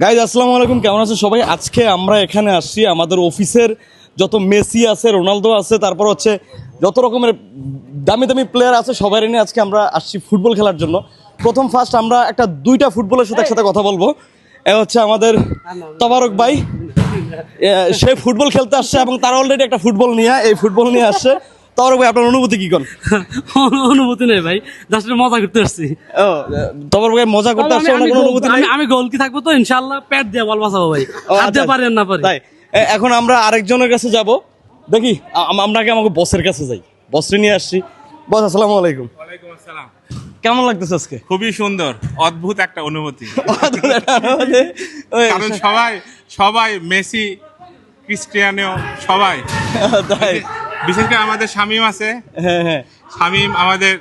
Guys আসসালামু আলাইকুম, কেমন আছেন সবাই? আজকে আমরা এখানে আসছি আমাদের অফিসের যত মেসি আছে, রোনালদো আছে, তারপর হচ্ছে যত রকমের দামি দামি প্লেয়ার আছে সবাই নিয়ে আজকে আমরা আসছি ফুটবল খেলার জন্য। ফার্স্ট আমরা দুইটা ফুটবলের সাথে একসাথে কথা বলবো। এ হচ্ছে আমাদের তবারক ভাই, সে ফুটবল খেলতে আসছে এবং তার অলরেডি একটা ফুটবল নিয়ে আসছে। তবারক ভাই, আপনার অনুভূতি কি? কোন অনুভূতি নেই ভাই, জাস্ট মজা করতে আসছি। তবারক ভাই মজা করতে আসছে, অনুভূতি নাই? আমি গোল কি থাকবো তো ইনশাআল্লাহ, প্যাট দিয়ে বল বাঁচাবো ভাই, হাত দিয়ে পারেন না পারে। তাই এখন আমরা আরেকজনের কাছে যাব, দেখি আমাকে বসের কাছে যাই। বসরে নিয়ে আসছি। বস আসসালামু আলাইকুম। ওয়ালাইকুম আসসালাম। কেমন লাগতেছে আজকে? খুবই সুন্দর, অদ্ভুত একটা অনুভূতি। ওই, কারণ সবাই মেসি, ক্রিস্টিয়ানো সবাই, তাই? বিশেষ করে আমাদের শামিম আছে। হ্যাঁ, শামিম আমাদের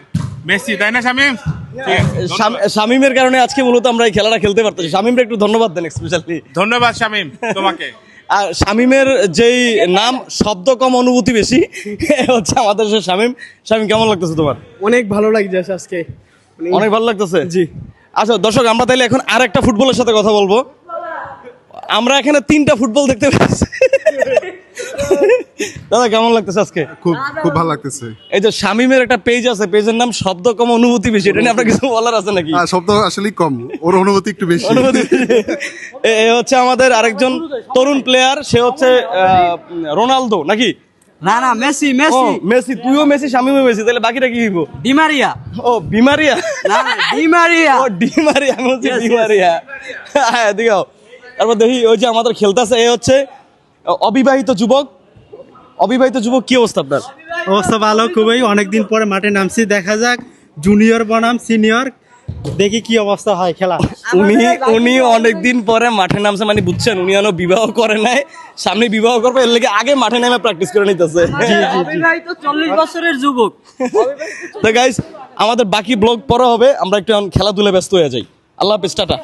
মেসি, তাই না শামিম? ঠিক আছে, ধন্যবাদ। শামিমের কারণে আজকে মূলত আমরা এই খেলাটা খেলতে পারতেছি। শামিমকে একটু ধন্যবাদ দেন স্পেশালি। ধন্যবাদ শামিম তোমাকে। আর শামিমের যেই নাম, শব্দ কম অনুভূতি বেশি, হচ্ছে আমাদের সে শামিম। শামিম, কেমন লাগতেছে তোমার? অনেক ভালো লাগছে আজকে, অনেক ভালো লাগতেছে। জি। আচ্ছা দর্শক, আমরা তাইলে এখন আর একটা ফুটবলের সাথে কথা বলবো। আমরা এখানে 3টা ফুটবল দেখতে পাচ্ছি। দাদা, কেমন লাগতেছে আজকে? খুব ভালো লাগতেছে। এই যে শামিমের একটা পেজ আছে, পেজের নাম শব্দ কম অনুভূতি বেশি, এটা নিয়ে আপনার কিছু বলার আছে নাকি? শব্দ আসলেই কম, ওর অনুভূতি একটু বেশি। অনুভূতি এ হচ্ছে আমাদের আরেকজন তরুণ প্লেয়ার, সে হচ্ছে রোনালদো নাকি? না না, মেসি ও মেসি, তুইও মেসি, শামিমও মেসি, তাহলে বাকিটা কি হইব? ডিমারিয়া। ও বিমারিয়া। না না, ডিমারিয়া। ও ডিমারিয়া, আমি হচ্ছে ডিমারিয়া। হ্যাঁ দিগাও। তারপর দেখি ওই যে আমাদের খেলতেছে, এ হচ্ছে অবিবাহিত যুবক। কি অবস্থা আপনার? অবস্থা ভালো খুবই। অনেকদিন পরে মাঠে নামছি, দেখা যাক জুনিয়র বনাম সিনিয়র, দেখি কি অবস্থা হয় খেলা। উনি অনেকদিন পরে মাঠে নামছে, মানে বুঝছেন, উনি এখনো বিবাহ করে নাই, সামনে বিবাহ করবে, এর লেগে আগে মাঠে নেমে প্র্যাকটিস করে নিতেছে। অবিবাহিত 40 বছরের যুবক। তো গাইস, আমাদের বাকি ব্লগ পরে হবে, আমরা একটু এখন খেলাধুলায় ব্যস্ত হয়ে যাই। আল্লাহ হাফেজ, টাটা।